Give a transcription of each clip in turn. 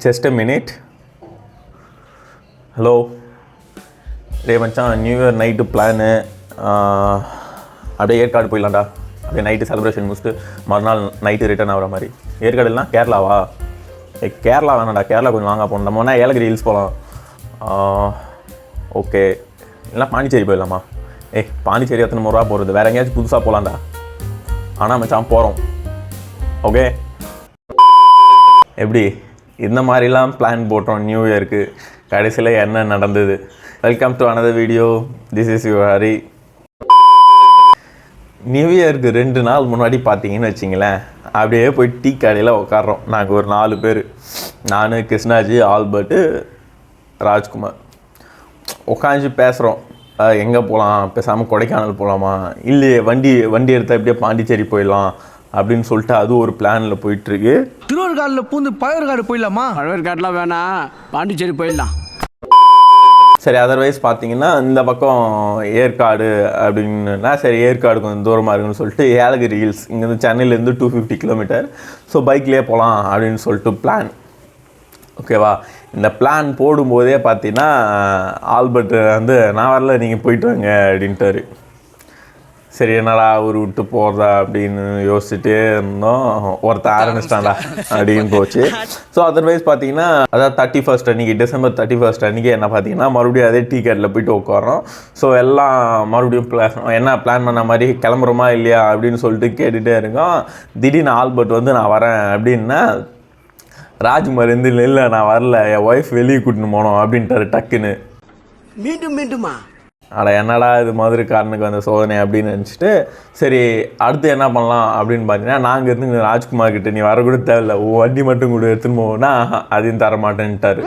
Just a minute. Hello டே மச்சான், new year night plan அப்படியே ஏற்காடு போயிடலாம்டா. அப்படியே நைட்டு செலிப்ரேஷன் முடிச்சுட்டு மறுநாள் நைட்டு ரிட்டர்ன் ஆகிற மாதிரி. ஏற்காடுலாம் கேரளாவா? கேரளா வேணாண்டா, கேரளா கொஞ்சம் வாங்க போகணும். நம்ம வேணா ஏலகிரி ஹில்ஸ் போகலாம். ஓகே, இல்லைனா பாண்டிச்சேரி போயிடலாமா? பாண்டிச்சேரி எத்தனை ரூபா போகிறது, வேறு எங்கேயாச்சும் புதுசாக போகலாம்டா. ஆனால் மச்சான் போகிறோம். ஓகே, எப்படி இந்த மாதிரிலாம் பிளான் போட்டோம் நியூ இயருக்கு, கடைசியில் என்ன நடந்தது? Welcome to another video. This is your Hari. New இயருக்கு 2 நாள் முன்னாடி பார்த்தீங்கன்னு வச்சிங்களேன், அப்படியே போய் டீ கடையில் உட்காடுறோம். நாங்கள் ஒரு 4 பேர், நான், கிருஷ்ணாஜி, ஆல்பர்ட்டு, ராஜ்குமார் உட்காந்து பேசுகிறோம். எங்கே போகலாம், பேசாமல் கொடைக்கானல் போகலாமா, இல்லையே வண்டி எடுத்தால் எப்படியே பாண்டிச்சேரி போயிடலாம் அப்படின்னு சொல்லிட்டு அது ஒரு பிளானில் போயிட்டுருக்கு. திருவருகாடில் பூந்து பழவேற்காடு போயிடலாமா? பழவேற்காடுலாம் வேணாம், பாண்டிச்சேரி போயிடலாம். சரி, அதர்வைஸ் பார்த்தீங்கன்னா இந்த பக்கம் ஏற்காடு அப்படின்னா, சரி ஏற்காடு கொஞ்சம் தூரமாக இருக்குன்னு சொல்லிட்டு ஏலகிரி ஹில்ஸ் இங்கேருந்து சென்னையிலேருந்து 250 கிலோமீட்டர். ஸோ பைக்லேயே போகலாம் அப்படின்னு சொல்லிட்டு பிளான். ஓகேவா? இந்த பிளான் போடும்போதே பார்த்தீங்கன்னா ஆல்பர்ட் வந்து நான் வரல, நீங்கள் போயிட்டு வாங்க அப்படின்ட்டாரு. சரி என்னடா அவர் விட்டு போகிறதா அப்படின்னு யோசிச்சுட்டே இருந்தோம். ஒருத்தர் ஆரம்பிச்சிட்டாண்டா அப்படின்னு போச்சு. ஸோ அதர்வைஸ் பார்த்தீங்கன்னா அதாவது 31st அன்றைக்கி, December 31st அன்றைக்கி என்ன பார்த்தீங்கன்னா மறுபடியும் அதே டீ கடையில் போயிட்டு உட்காரோம். ஸோ எல்லாம் மறுபடியும் என்ன பிளான் பண்ண மாதிரி கிளம்புறோமா இல்லையா அப்படின்னு சொல்லிட்டு கேட்டுகிட்டே இருக்கோம். திடீர்னு ஆல்பர்ட் வந்து நான் வரேன் அப்படின்னா, ராஜ்குமார் வந்து இல்லை நான் வரல, என் ஒய்ஃப் வெளியே கூட்டின்னு போனோம் அப்படின்ட்டாரு டக்குன்னு. மீண்டுமா என்னடா இது மாதிரி காரனுக்கு வந்த சோதனை அப்படின்னு நினச்சிட்டு, சரி அடுத்து என்ன பண்ணலாம் அப்படின்னு பார்த்தீங்கன்னா, நாங்கள் இருந்து ராஜ்குமார் கிட்டே நீ வரக்கூட தேவையில்லை, வண்டி மட்டும் கூட எடுத்துன்னு போவோன்னா அதையும் தரமாட்டேன்ட்டார்.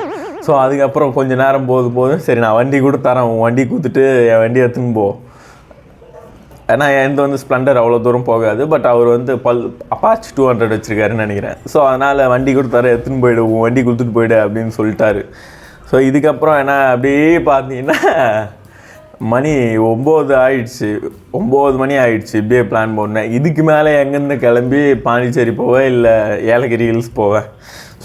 ஸோ அதுக்கப்புறம் கொஞ்சம் நேரம் போதும் சரி நான் வண்டி கூட தரேன், உன் வண்டி கொடுத்துட்டு என் வண்டி எடுத்துன்னு போ. ஏன்னா எந்த வந்து ஸ்ப்ளெண்டர் அவ்வளோ தூரம் போகாது, பட் அவர் வந்து அப்பாச் 200 வச்சுருக்காருன்னு நினைக்கிறேன். ஸோ அதனால் வண்டி கூட தர எடுத்துன்னு போயிடு, உன் வண்டி கொடுத்துட்டு போயிடு அப்படின்னு சொல்லிட்டாரு. ஸோ இதுக்கப்புறம் என்ன அப்படியே பார்த்தீங்கன்னா மணி 9 ஆயிடுச்சு, 9 மணி ஆயிடுச்சு. இப்படியே பிளான் போனேன். இதுக்கு மேலே எங்கேருந்து கிளம்பி பாண்டிச்சேரி போவேன் இல்லை ஏலகிரி ஹில்ஸ் போவேன்.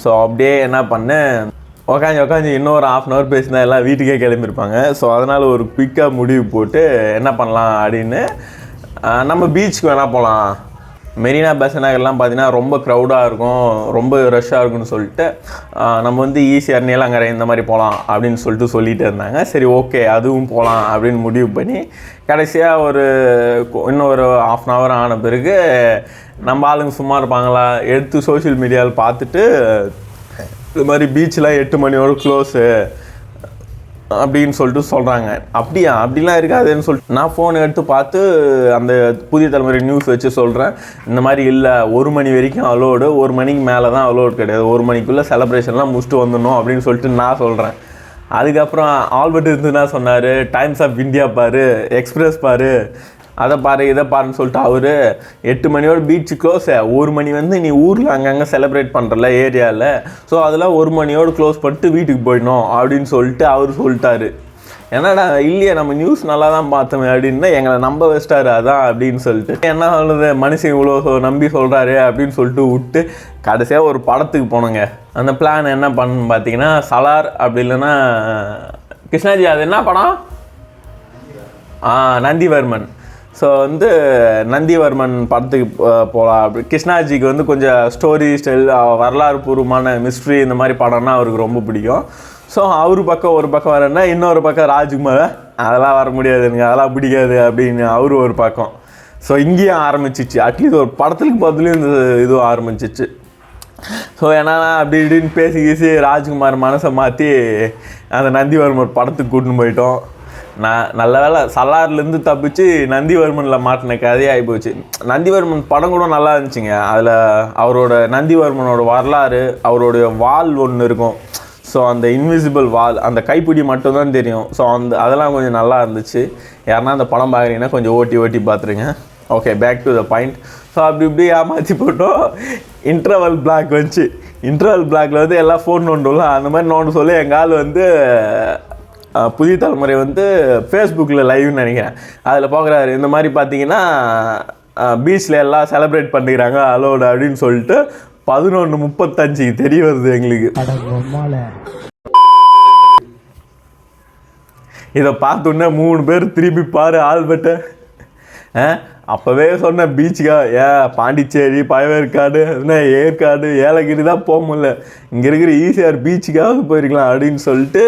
ஸோ அப்படியே என்ன பண்ணேன், உக்காந்து இன்னொரு 1/2 hour பேசினா எல்லாம் வீட்டுக்கே கிளம்பியிருப்பாங்க. ஸோ அதனால் ஒரு குயிக்காக முடிவு போட்டு என்ன பண்ணலாம் அப்படின்னு, நம்ம பீச்சுக்கு வேணால் போகலாம். மெரினா பெசன்ட் பார்த்தீங்கன்னா ரொம்ப க்ரௌடாக இருக்கும், ரொம்ப ரஷ்ஷாக இருக்குன்னு சொல்லிட்டு நம்ம வந்து ஈஸியாக நீலாங்கரை இந்த மாதிரி போகலாம் அப்படின்னு சொல்லிட்டு இருந்தாங்க. சரி ஓகே அதுவும் போகலாம் அப்படின்னு முடிவு பண்ணி கடைசியாக இன்னொரு 1/2 hour ஆன பிறகு நம்ம ஆளுங்க சும்மா இருப்பாங்களா எடுத்து சோஷியல் மீடியாவில் பார்த்துட்டு, இது மாதிரி பீச்சில் 8 மணியோட க்ளோஸு அப்படின்னு சொல்லிட்டு சொல்கிறாங்க. அப்படிலாம் இருக்காதுன்னு சொல்லிட்டு நான் ஃபோன் எடுத்து பார்த்து அந்த புதிய தலைமுறை நியூஸ் வச்சு சொல்கிறேன். இந்த மாதிரி இல்லை, 1 மணி வரைக்கும் அலோடு, 1 மணிக்கு மேலே தான் அலோடு கிடையாது, 1 மணிக்குள்ளே செலிப்ரேஷன்லாம் முடிச்சுட்டு வந்துடணும் அப்படின்னு சொல்லிட்டு நான் சொல்கிறேன். அதுக்கப்புறம் ஆல்பர்ட் இருந்துன்னா சொன்னார், டைம்ஸ் ஆஃப் இந்தியா பாரு, எக்ஸ்பிரஸ் பாரு, அதை பாரு இதை பாருன்னு சொல்லிட்டு அவர் 8 மணியோட பீச்சு க்ளோஸ், 1 மணி வந்து நீ ஊரில் அங்கங்கே செலிப்ரேட் பண்ணுறல ஏரியாவில், ஸோ அதெல்லாம் 1 மணியோடு க்ளோஸ் பண்ணிட்டு வீட்டுக்கு போயிடணும் அப்படின்னு சொல்லிட்டு அவர் சொல்லிட்டாரு. என்னடா இல்லையே நம்ம நியூஸ் நல்லா தான் பார்த்தோமே அப்படின்னா எங்களை நம்ப வச்சிட்டாரு அதான் அப்படின்னு சொல்லிட்டு, என்ன சொல்கிறது மனுஷன் இவ்வளோ நம்பி சொல்கிறாரு அப்படின்னு சொல்லிட்டு விட்டு கடைசியாக ஒரு படத்துக்கு போனோங்க. அந்த பிளான் என்ன பண்ணணுன்னு பார்த்தீங்கன்னா சலார், அப்படி இல்லைன்னா கிருஷ்ணாஜி அது என்ன படம், நந்திவர்மன். ஸோ வந்து நந்திவர்மன் படத்துக்கு போகலாம். அப்படி கிருஷ்ணாஜிக்கு வந்து கொஞ்சம் ஸ்டோரி ஸ்டைல், வரலாறு பூர்வமான மிஸ்ட்ரி இந்த மாதிரி படம்னா அவருக்கு ரொம்ப பிடிக்கும். ஸோ ஒரு பக்கம் வரேன்னா இன்னொரு பக்கம் ராஜ்குமார் அதெல்லாம் வர முடியாது எனக்கு, அதெல்லாம் பிடிக்காது அப்படின்னு அவரு ஒரு பக்கம். ஸோ இங்கேயும் ஆரம்பிச்சிச்சு, அட்லீஸ்ட் ஒரு படத்துக்கு பதிலும் இந்த இதுவும் ஆரம்பிச்சிச்சு. ஸோ ஏன்னா அப்படி இப்படின்னு பேசி ராஜ்குமார் மனசை மாற்றி அந்த நந்திவர்மன் படத்துக்கு கூட்டின்னு போயிட்டோம். நான் நல்ல வேலை சலார்லேருந்து தப்பிச்சு நந்திவர்மனில் மாட்டின கதையாக ஆகிப்போச்சு. நந்திவர்மன் படம் கூட நல்லா இருந்துச்சுங்க. அதில் அவரோட நந்திவர்மனோட வரலாறு, அவருடைய வால் ஒன்று இருக்கும். ஸோ அந்த இன்விசிபிள் வால், அந்த கைப்பிடி மட்டும்தான் தெரியும். ஸோ அதெல்லாம் கொஞ்சம் நல்லா இருந்துச்சு. யாருன்னா அந்த படம் பார்க்குறீங்கன்னா கொஞ்சம் ஓட்டி பார்த்துருங்க. Okay, back to the point. So அப்படி ஏமாற்றி போட்டோம். இன்டர்வல் பிளாக் வந்துச்சு. இன்டர்வல் பிளாக்ல வந்து எல்லாம் ஃபோன் நோண்டும்ல, அந்த மாதிரி நோண்டு சொல்லி எங்கள் ஆள் வந்து புதிய தலைமுறை வந்து ஃபேஸ்புக்கில் லைவ்னு நினைக்கிறேன், அதில் பார்க்குறாரு. இந்த மாதிரி பார்த்தீங்கன்னா பீச்சில் எல்லாம் செலிப்ரேட் பண்ணிக்கிறாங்க அலோடு அப்படின்னு சொல்லிட்டு 11:35 தெரிய வருது எங்களுக்கு. இதை பார்த்தோன்னே 3 பேர் திரும்பி பாரு ஆல்பர்ட்டை. அப்போவே சொன்ன பீச்சுக்கா பாண்டிச்சேரி, பழவேற்காடு, ஏற்காடு, ஏலகிரி தான் போக முடியல, இங்கே இருக்கிற ஈசிஆர் பீச்சுக்காவது போயிருக்கலாம் அப்படின்னு சொல்லிட்டு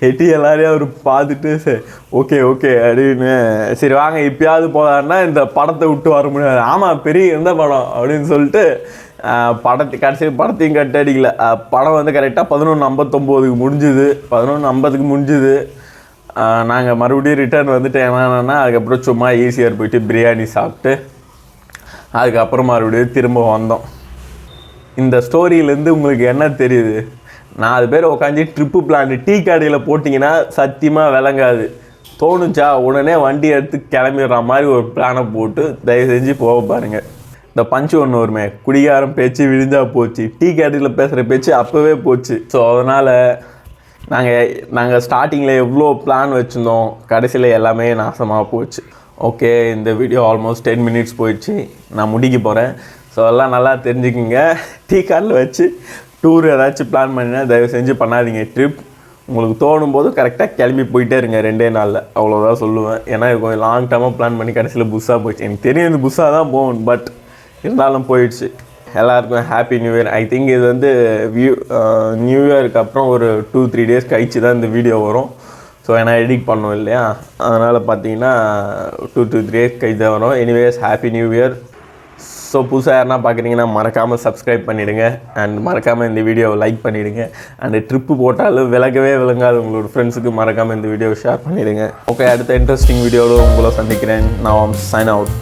எட்டி எல்லாரையும் அவர் பார்த்துட்டு சரி ஓகே அப்படின்னு சரி வாங்க இப்பயாவது போகலான்னா இந்த படத்தை விட்டு வர முடியாது. ஆமாம் பெரிய எந்த படம் அப்படின்னு சொல்லிட்டு கடைசி படத்தையும் கட்டடிக்கல. படம் வந்து கரெக்டாக 11:59 முடிஞ்சுது. 11:50 முடிஞ்சுது. நாங்கள் மறுபடியும் ரிட்டர்ன் வந்துட்டு என்னன்னா அதுக்கப்புறம் சும்மா ஈசிஆர் போயிட்டு பிரியாணி சாப்பிட்டு அதுக்கப்புறம் மறுபடியும் திரும்ப வந்தோம். இந்த ஸ்டோரியிலேருந்து உங்களுக்கு என்ன தெரியுது? 4 பேர் உட்காந்து ட்ரிப்பு பிளான் டீ கடையில் போட்டிங்கன்னா சத்தியமாக விளங்காது. தோணுச்சா உடனே வண்டி எடுத்து கிளம்பிடுற மாதிரி ஒரு பிளானை போட்டு தயவு செஞ்சு போக பாருங்கள். இந்த பஞ்சு ஒன்று வருமே, குடிகாரம் பேச்சு விழிஞ்சா போச்சு, டீ கடையில் பேசுகிற பேச்சு அப்போவே போச்சு. ஸோ அதனால் நாங்கள் ஸ்டார்டிங்கில் எவ்வளோ பிளான் வச்சுருந்தோம், கடைசியில் எல்லாமே நாசமாக போச்சு. ஓகே, இந்த வீடியோ ஆல்மோஸ்ட் 10 மினிட்ஸ் போயிடுச்சு. நான் முடிக்க போகிறேன். ஸோ எல்லாம் நல்லா தெரிஞ்சுக்கிங்க. டீ கார்டில் வச்சு டூர் ஏதாச்சும் பிளான் பண்ணினா தயவு செஞ்சு பண்ணாதீங்க. ட்ரிப் உங்களுக்கு தோணும் போது கரெக்டாக கிளம்பி போயிட்டே இருங்க 2 நாளில். அவ்வளோதான் சொல்லுவேன். ஏன்னா இது கொஞ்சம் லாங் டேர்மாக பிளான் பண்ணி கடைசியில் புஷ்ஷாக போயிடுச்சு. எனக்கு தெரியும் இது புஷ்ஷாக தான் போகும், பட் இருந்தாலும் போயிடுச்சு. எல்லாருக்கும் happy new year. I think இது வந்து நியூ இயருக்கு அப்புறம் ஒரு 2-3 டேஸ் கழிச்சு தான் இந்த வீடியோ வரும். ஸோ ஏன்னா எடிட் பண்ணோம் இல்லையா, அதனால் பார்த்தீங்கன்னா 2-3 டேஸ் கழிச்சு தான் வரும். Anyways happy new year. So புதுசாக யாருன்னா பார்க்குறீங்கன்னா மறக்காமல் சப்ஸ்கிரைப் பண்ணிவிடுங்க அண்ட் மறக்காமல் இந்த வீடியோவை லைக் பண்ணிவிடுங்க. அண்ட் ட்ரிப்பு போட்டாலும் விளங்காது உங்களோட ஃப்ரெண்ட்ஸுக்கு மறக்காமல் இந்த வீடியோவை ஷேர் பண்ணிவிடுங்க. ஓகே, அடுத்த இன்ட்ரெஸ்டிங் வீடியோவில் உங்களை சந்திக்கிறேன். நான் சைன் அவுட்.